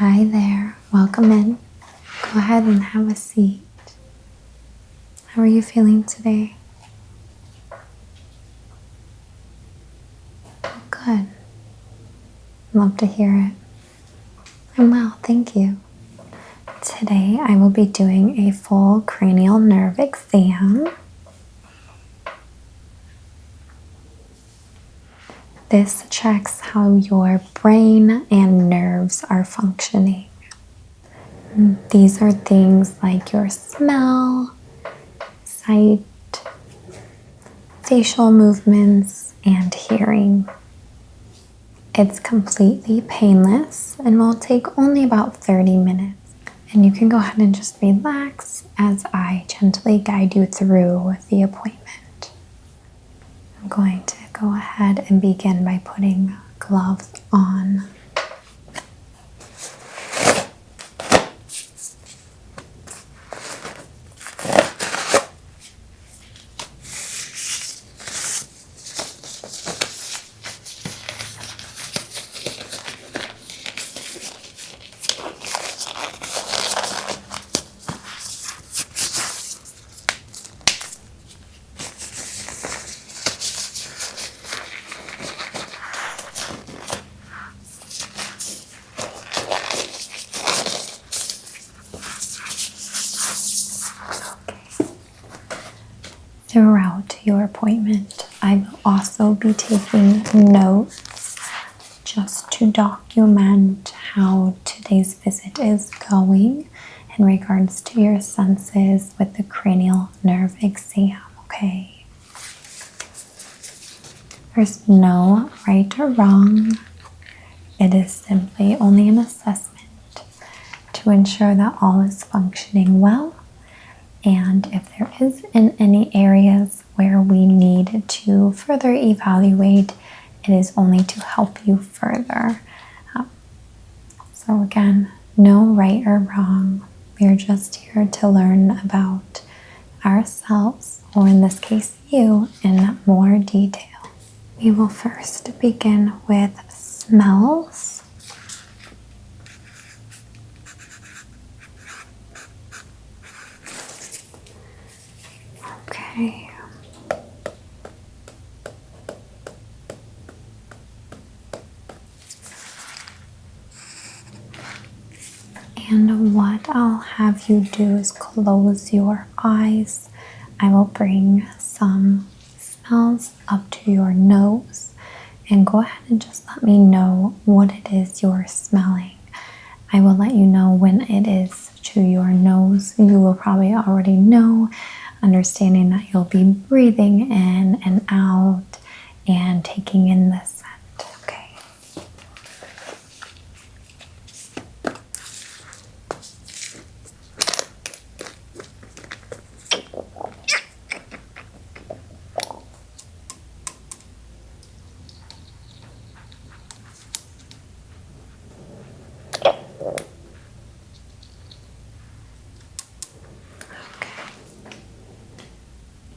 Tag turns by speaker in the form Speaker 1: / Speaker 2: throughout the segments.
Speaker 1: Hi there, welcome in. Go ahead and have a seat. How are you feeling today? Oh, good. Love to hear it. I'm well, thank you. Today I will be doing a full cranial nerve exam. This checks how your brain and nerves are functioning. These are things like your smell, sight, facial movements, and hearing. It's completely painless and will take only about 30 minutes. And you can go ahead and just relax as I gently guide you through the appointment. I'm going to go ahead and begin by putting gloves on. Throughout your appointment, I will also be taking notes just to document how today's visit is going in regards to your senses with the cranial nerve exam, okay? There's no right or wrong. It is simply only an assessment to ensure that all is functioning well. And if there is in any areas where we need to further evaluate, it is only to help you further. So again, no right or wrong. We are just here to learn about ourselves, or in this case, you, in more detail. We will first begin with smells. Okay. And what I'll have you do is close your eyes. I will bring some smells up to your nose and go ahead and just let me know what it is you're smelling. I will let you know when it is to your nose. You will probably already know, understanding that you'll be breathing in and out and taking in the scent. Okay.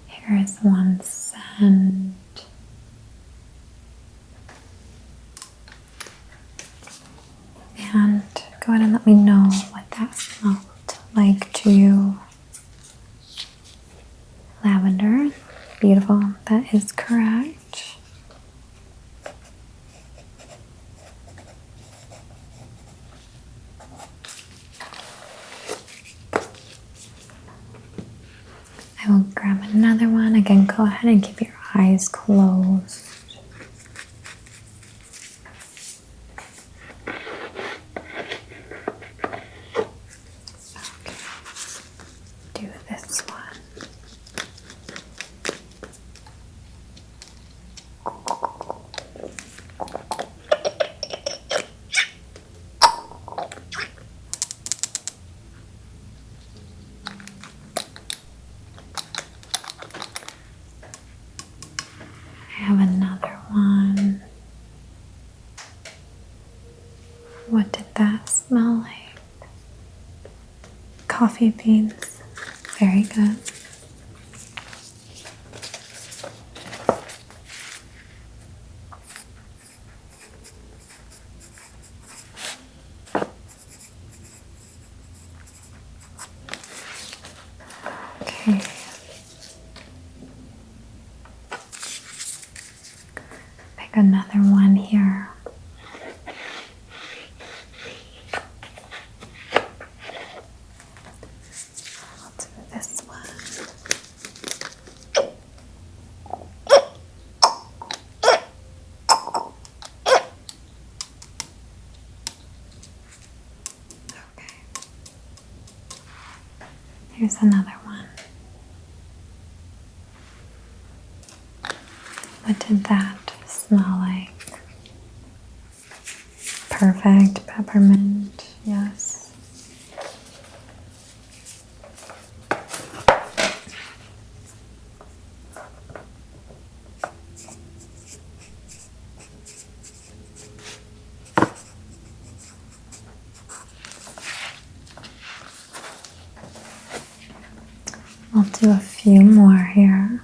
Speaker 1: Here is one scent. And go ahead and let me know what that smelled like to you. Lavender. Beautiful. That is correct. I will grab another one. Again, go ahead and keep your eyes closed. Okay. Do this one. I have another one. What did that smell like? Coffee beans. Very good. Okay. Pick another one here. I'll do this one. Okay. Here's another one. What did that smell like? Perfect. Peppermint. Yes. I'll do a few more here.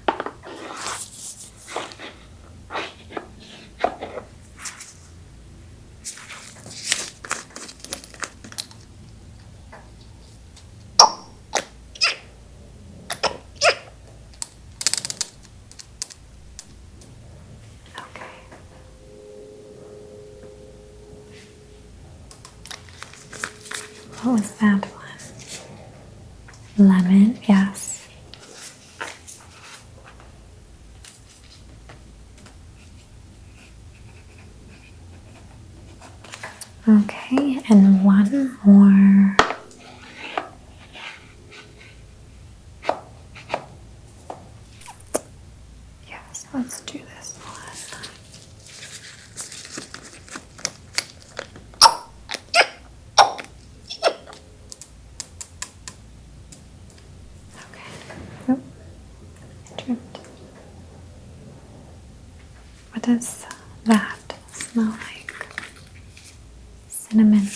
Speaker 1: What was that one? Lemon, yes. Okay, and one more. Yes, let's do this one. What does that smell like? Cinnamon.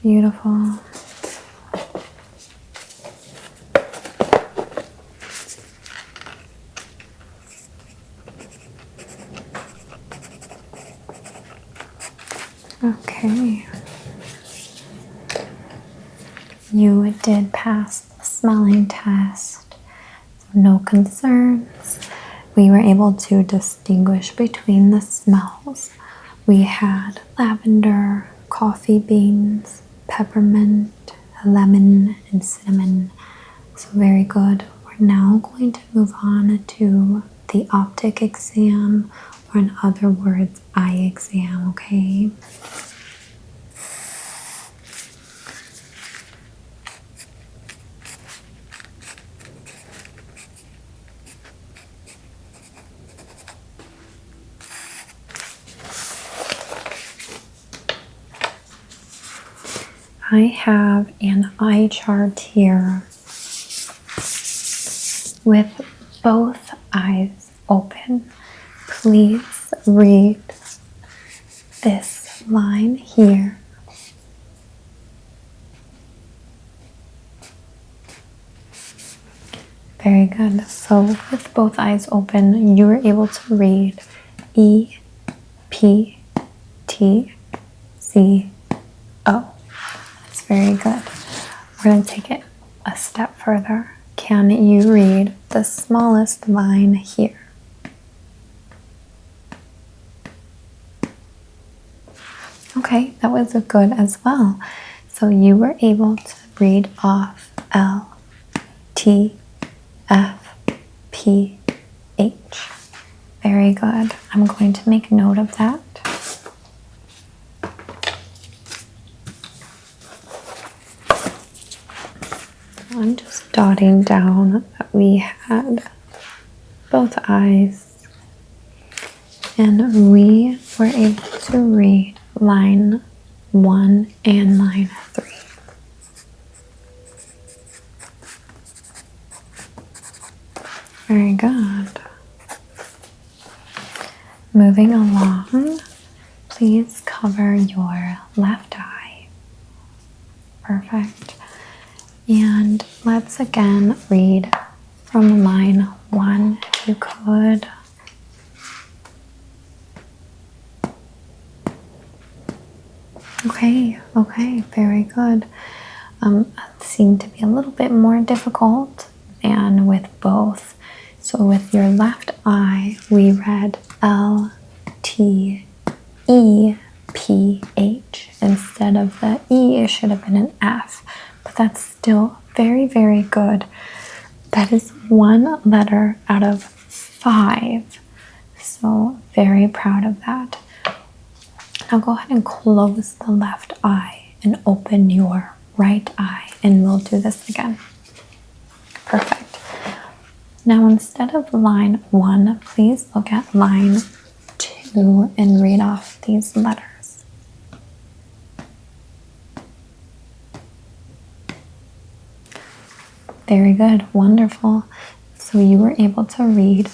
Speaker 1: Beautiful. Okay. You did pass the smelling test. No concerns. We were able to distinguish between the smells. We had lavender, coffee beans, peppermint, lemon, and cinnamon. So very good. We're now going to move on to the optic exam, or in other words, eye exam, okay? I have an eye chart here with both eyes open. Please read this line here. Very good. So with both eyes open, you were able to read E, P, T, C, O. That's very good. We're going to take it a step further. Can you read the smallest line here? Okay, that was good as well. So you were able to read off L, T, F, P, H. Very good. I'm going to make note of that. I'm just dotting down that we had both eyes and we were able to read line 1 and line 3. Very good. Moving along, please cover your left eye. Perfect. And let's again read from line 1 if you could. Okay, very good. seem to be a little bit more difficult than with both. So with your left eye, we read L-T-E-P-H. Instead of the E, it should have been an F. But that's still very, very good. That is one letter out of 5. So very proud of that. Now go ahead and close the left eye and open your right eye, and we'll do this again. Perfect. Now instead of line 1, please look at line 2 and read off these letters. Very good, wonderful. So you were able to read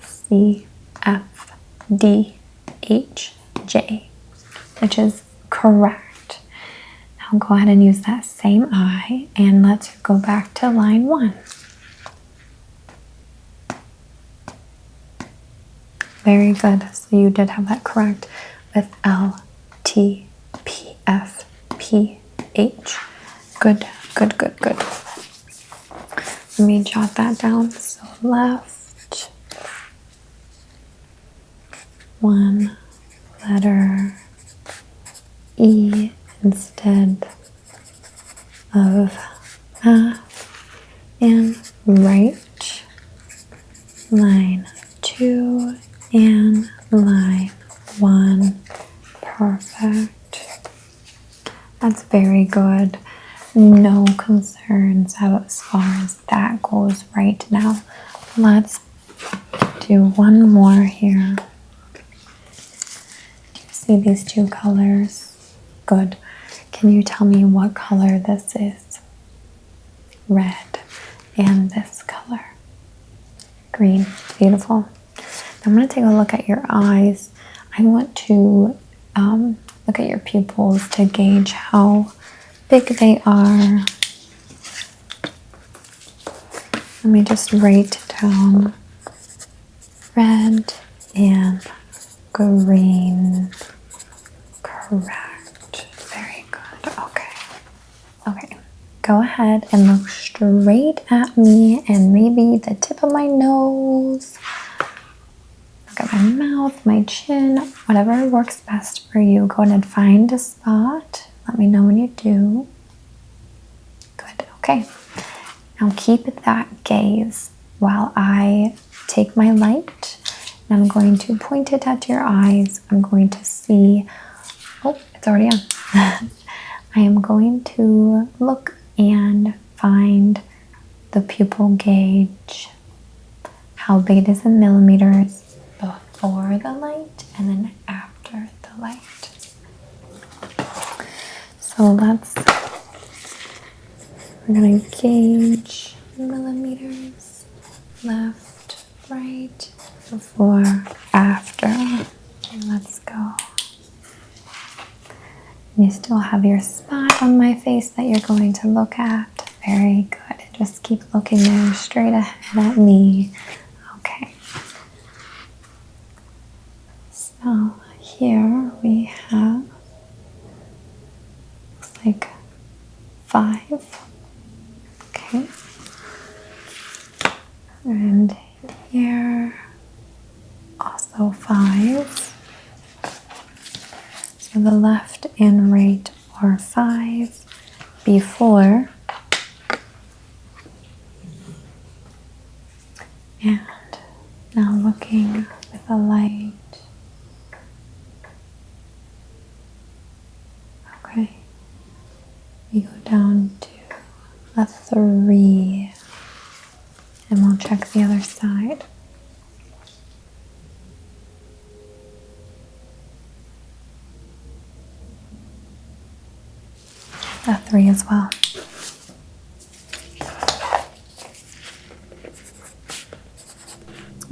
Speaker 1: C, F, D, H, J, which is correct. Now go ahead and use that same eye, and let's go back to line 1. Very good. So you did have that correct with L, T, P, F, P, H. Good, good, good, good. Let me jot that down. So left, 1 letter E instead of F, and right, line 2 and line 1. Perfect. That's very good. No concerns as far as that goes right now. Let's do one more here. Do you see these 2 colors? Good. Can you tell me what color this is? Red. And this color? Green. Beautiful. I'm going to take a look at your eyes. I want to look at your pupils to gauge how big they are. Let me just write down red and green. Correct. Very good. Okay. Okay. Go ahead and look straight at me and maybe the tip of my nose. Look at my mouth, my chin, whatever works best for you. Go ahead and find a spot. Let me know when you do. Good, okay. Now keep that gaze while I take my light and I'm going to point it at your eyes. I'm going to see, oh, it's already on. I am going to look and find the pupil gauge, how big it is in millimeters, before the light and then after the light. So we're gonna gauge millimeters, left, right, before, after. And let's go. You still have your spot on my face that you're going to look at. Very good. Just keep looking there straight ahead at me. Okay. So here we have, looks like 5. Okay. And here also 5. So the left and right are 5 before. And now looking with a light. Okay. We go down to a 3. And we'll check the other side. A 3 as well.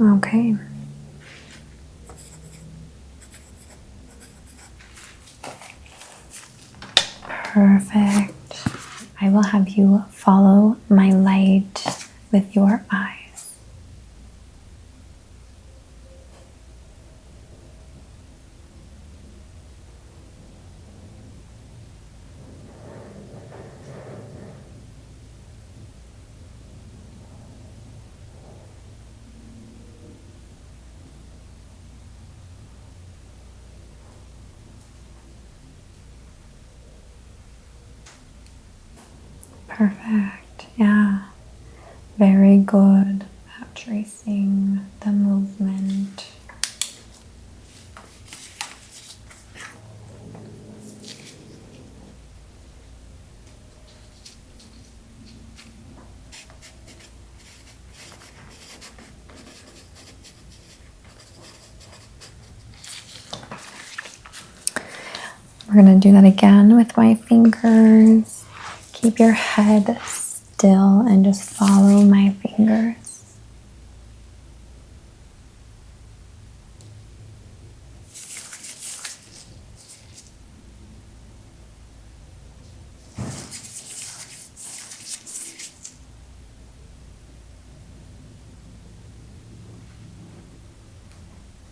Speaker 1: Okay. Perfect. I will have you follow my light with your eyes. Perfect. Yeah. Very good at tracing the movement. We're going to do that again with my fingers. Keep your head still and just follow my fingers.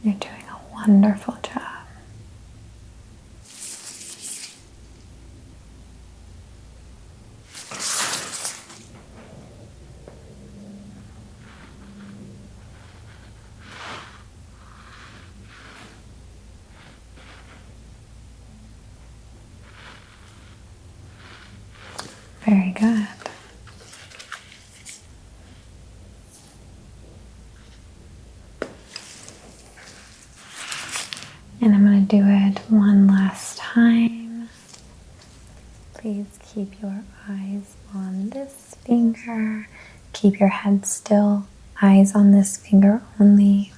Speaker 1: You're doing a wonderful job. Very good. And I'm going to do it one last time. Please keep your eyes on this finger. Keep your head still. Eyes on this finger only.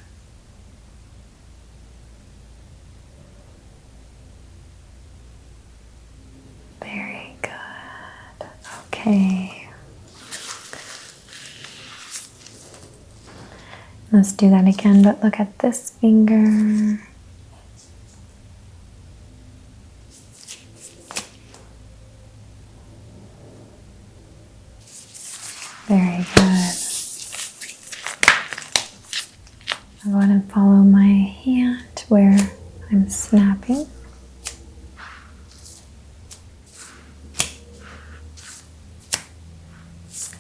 Speaker 1: Very good. Okay. Let's do that again, but look at this finger. Very good. I'm going to follow my hand where I'm snapping.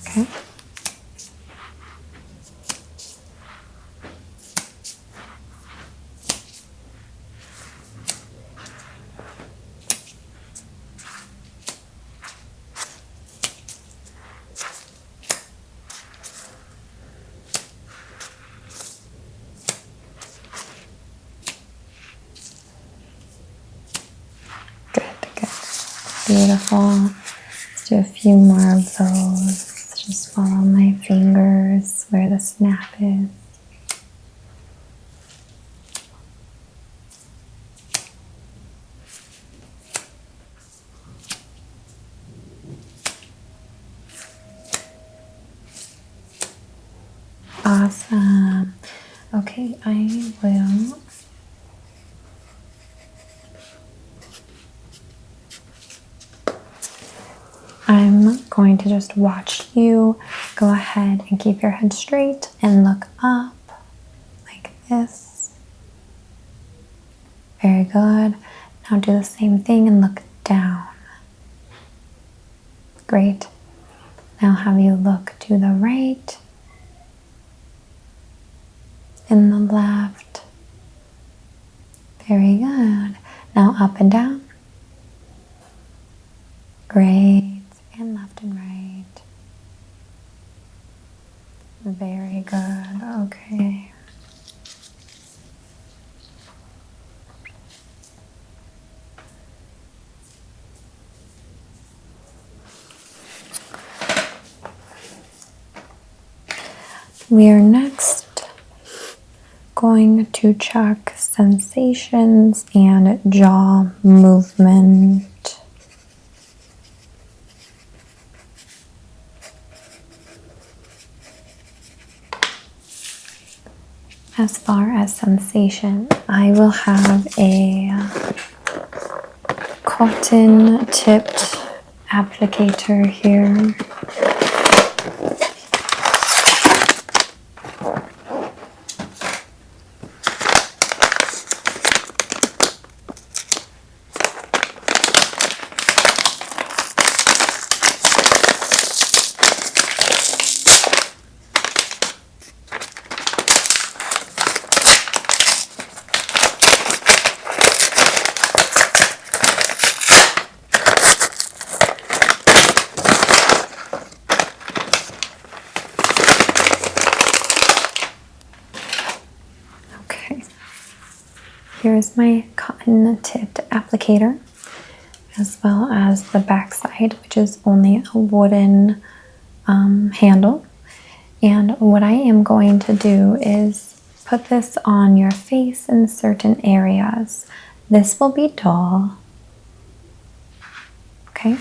Speaker 1: Okay. Beautiful. Let's do a few more of those. Just follow my fingers where the snap is. Awesome. Okay, I will I'm going to just watch you go ahead and keep your head straight and look up like this. Very good. Now do the same thing and look down. Great. Now have you look to the right and the left. Very good. Now up and down. Great. And left and right. Very good. Okay. We are next going to check sensations and jaw movement. As far as sensation, I will have a cotton tipped applicator here. Here's my cotton tipped applicator, as well as the back side, which is only a wooden handle. And what I am going to do is put this on your face in certain areas. This will be dull, okay?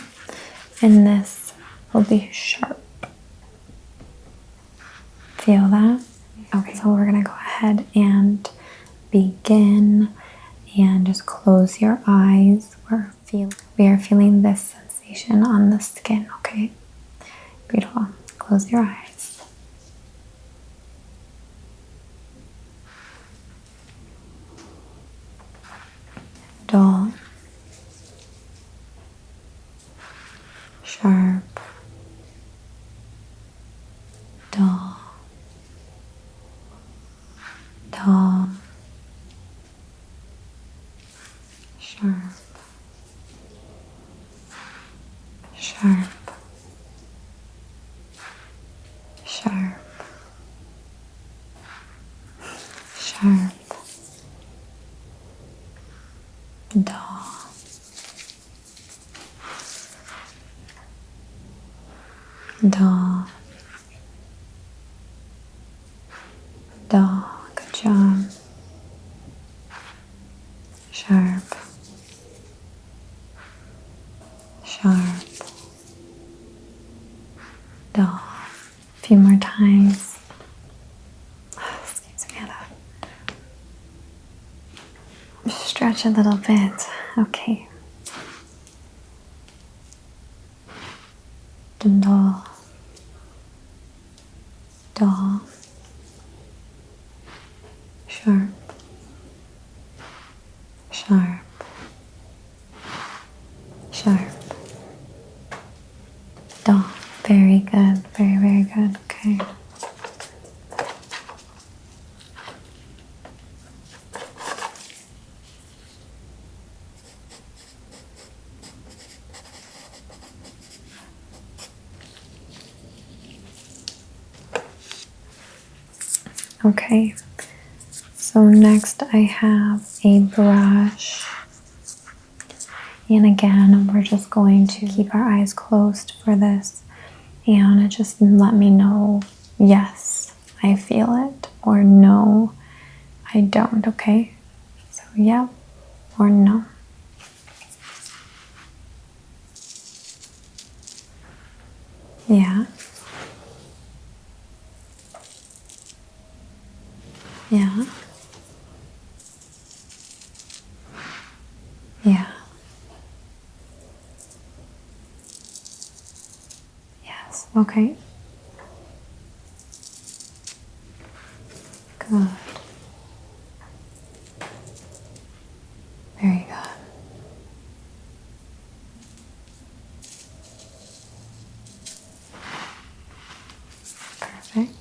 Speaker 1: And this will be sharp. Feel that? Okay, so we're gonna go ahead and begin, and just close your eyes. We are feeling this sensation on the skin, okay? Beautiful. Close your eyes. Dull, sharp, dull, dull, sharp, sharp, sharp, sharp, dull, dull, dull. Good job. Sharp, sharp, dull. A few more times. Excuse me. Stretch a little bit. Okay. Dull, dull, sharp, sharp, sharp, dull. Very good. Very, very good. Okay. Okay, so next I have a brush, and again we're just going to keep our eyes closed for this, and just let me know, yes, I feel it, or no, I don't, okay? So yeah or no. Yeah. Yeah. Yeah. Yes. Okay. Good. Very good. Perfect.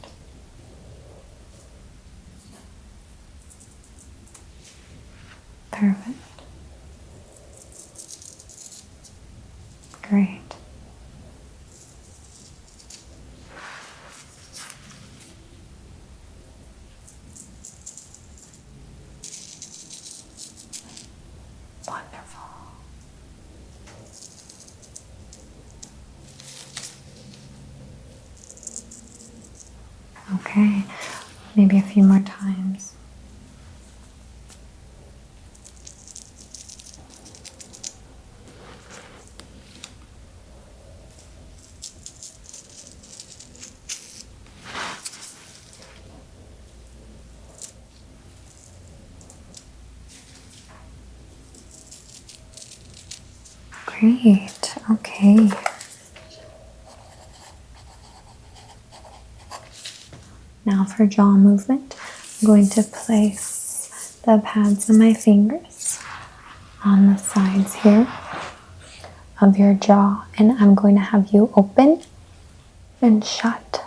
Speaker 1: Perfect. Great. Wonderful. Okay, maybe a few more times. Great, okay. Now for jaw movement, I'm going to place the pads of my fingers on the sides here of your jaw, and I'm going to have you open and shut.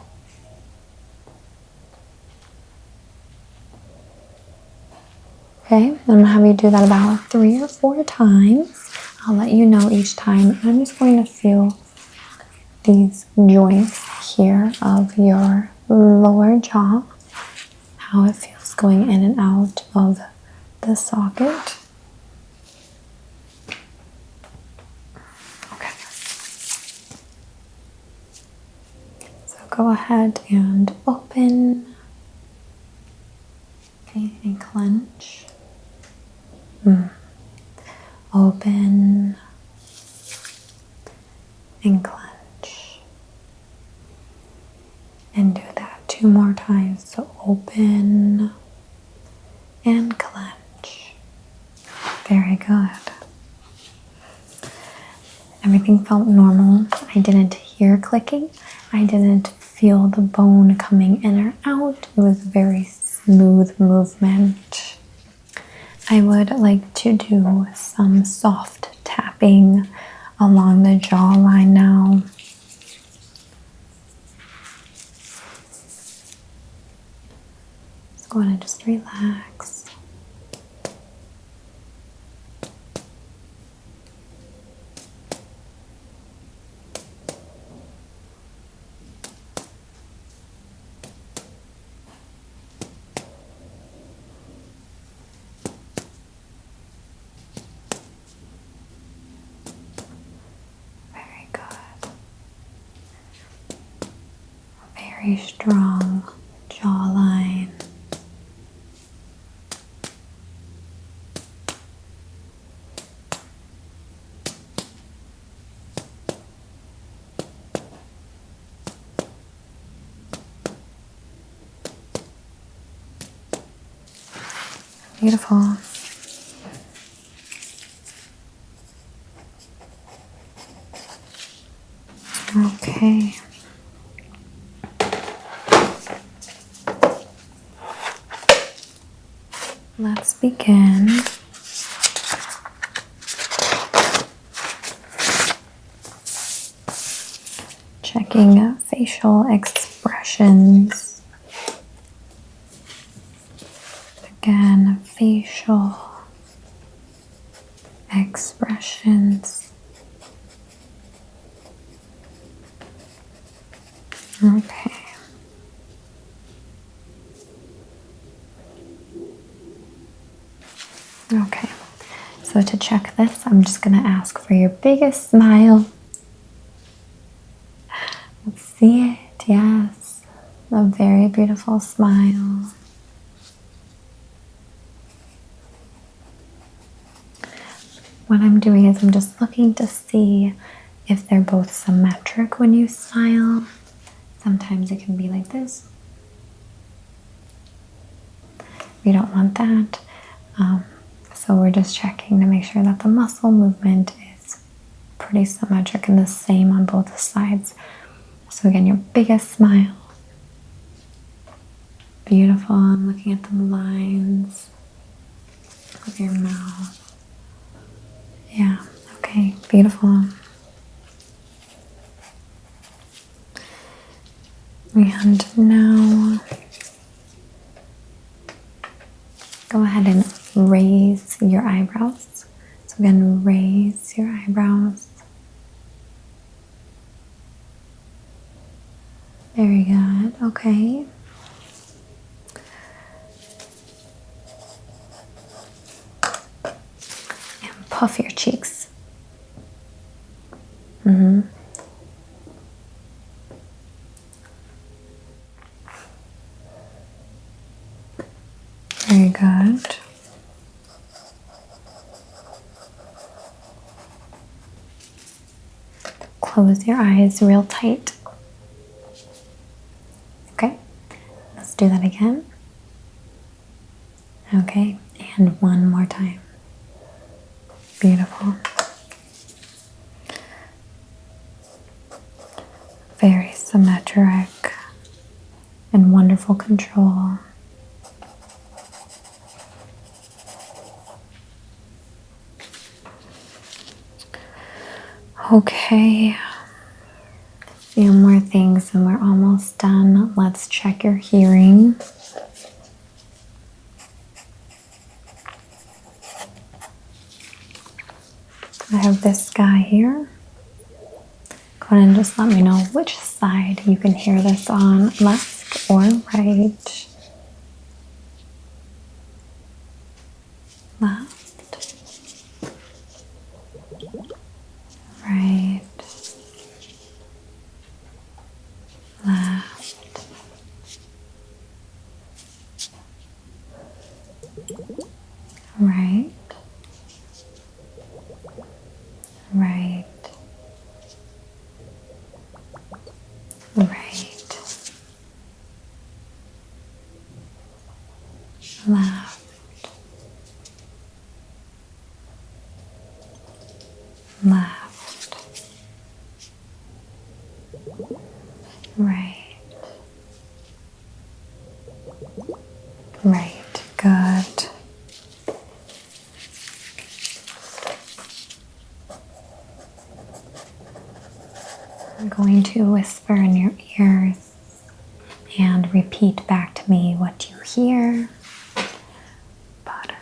Speaker 1: Okay, I'm going to have you do that about 3 or 4 times. I'll let you know each time. I'm just going to feel these joints here of your lower jaw, how it feels going in and out of the socket. Okay. So go ahead and open. Okay, and clench. Open and clench. And do that 2 more times. So open and clench. Very good. Everything felt normal. I didn't hear clicking. I didn't feel the bone coming in or out. It was very smooth movement. I would like to do some soft tapping along the jawline now. Go ahead and just relax. Very good. Very strong jawline. Beautiful. Okay. Let's begin. Checking facial expressions. Again, facial expressions. Okay. Okay. So to check this, I'm just going to ask for your biggest smile. Let's see it. Yes. A very beautiful smile. What I'm doing is I'm just looking to see if they're both symmetric when you smile. Sometimes it can be like this. We don't want that. So we're just checking to make sure that the muscle movement is pretty symmetric and the same on both sides. So again, your biggest smile. Beautiful. I'm looking at the lines of your mouth. Yeah, okay, beautiful. And now go ahead and raise your eyebrows. So again, raise your eyebrows. Very good, okay. And puff your cheeks. Very good. Close your eyes real tight. Okay, let's do that again. Okay, and one more time. Beautiful. Very symmetric and wonderful control. Okay, a few more things and we're almost done. Let's check your hearing. I have this guy here. Go ahead and just let me know which side you can hear this on, left or right. right, left, right, right, right, left, left, right, right, good. I'm going to whisper in your ears and repeat back to me what you hear. Butter,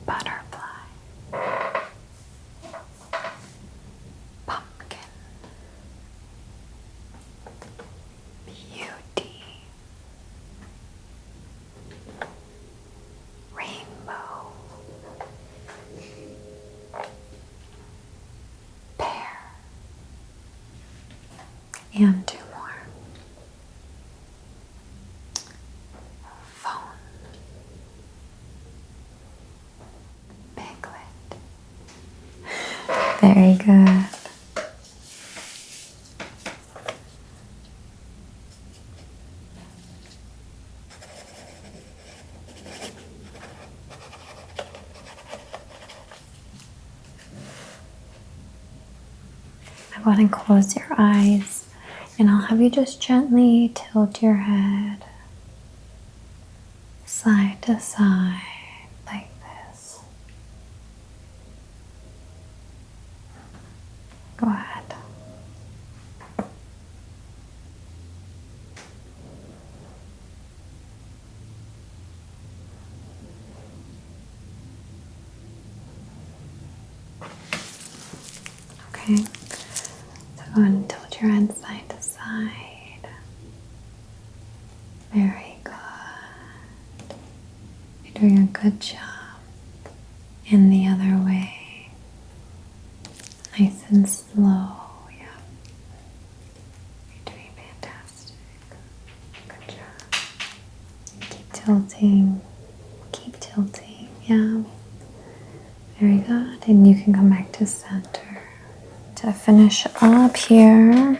Speaker 1: butterfly, pumpkin, beauty, rainbow, pear, and two more. Phone, piglet. Very good. Go ahead and close your eyes, and I'll have you just gently tilt your head side to side like this. Go ahead. Okay. Go ahead and tilt your head side to side. Very good. You're doing a good job. And the other way. Nice and slow. Yeah. You're doing fantastic. Good job. Keep tilting. Keep tilting. Yeah. Very good. And you can come back to center. To finish up here,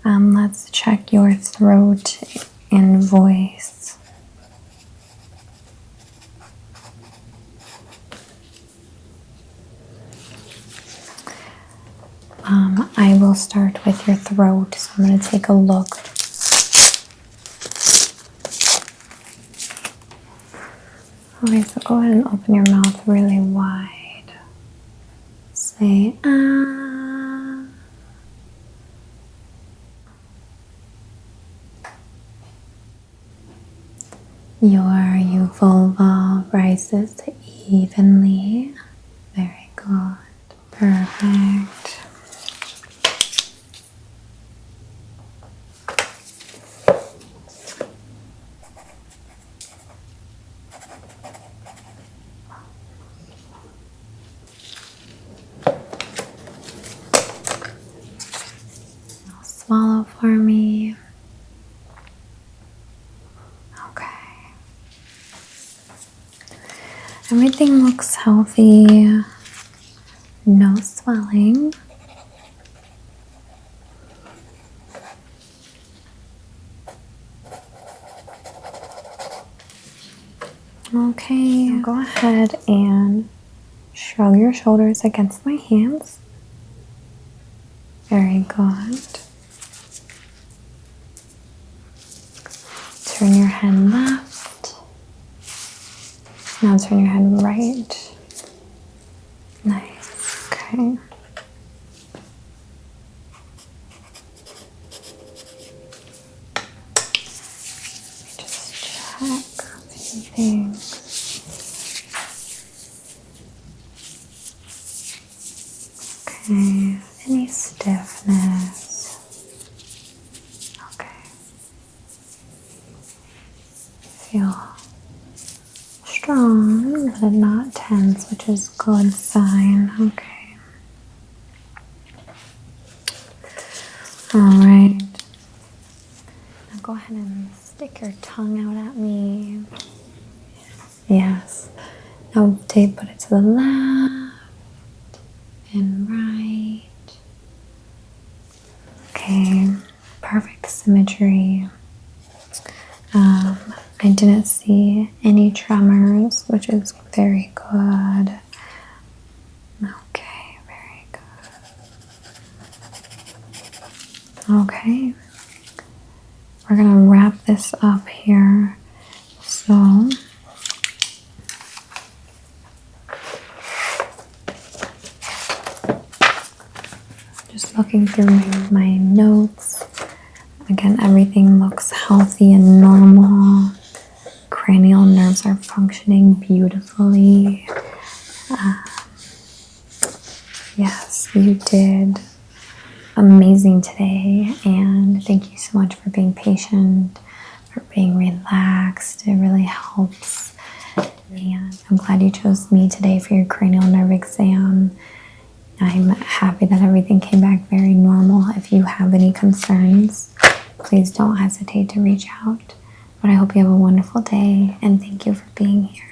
Speaker 1: let's check your throat and voice. I will start with your throat, so I'm going to take a look. Okay, so go ahead and open your mouth really wide. Say, ah. Your vulva rises evenly. Very good. Perfect. Now swallow for me. Everything looks healthy, no swelling. Okay, so go ahead and shrug your shoulders against my hands. Very good. Turn your head left. Now turn your head right. Nice. Okay. Just check anything. Okay. Any stiffness? Okay. Feel strong, but not tense, which is a good sign. Okay. All right. Now go ahead and stick your tongue out at me. Yes. Now put it to the left and right. Okay. Perfect symmetry. I didn't see any tremors, which is very good. Okay, very good. Okay. We're gonna wrap this up here. So just looking through my notes. Again, everything looks healthy and normal. Cranial nerves are functioning beautifully. Yes, you did amazing today, and thank you so much for being patient, for being relaxed. It really helps, and I'm glad you chose me today for your cranial nerve exam. I'm happy that everything came back very normal. If you have any concerns, please don't hesitate to reach out. But I hope you have a wonderful day, and thank you for being here.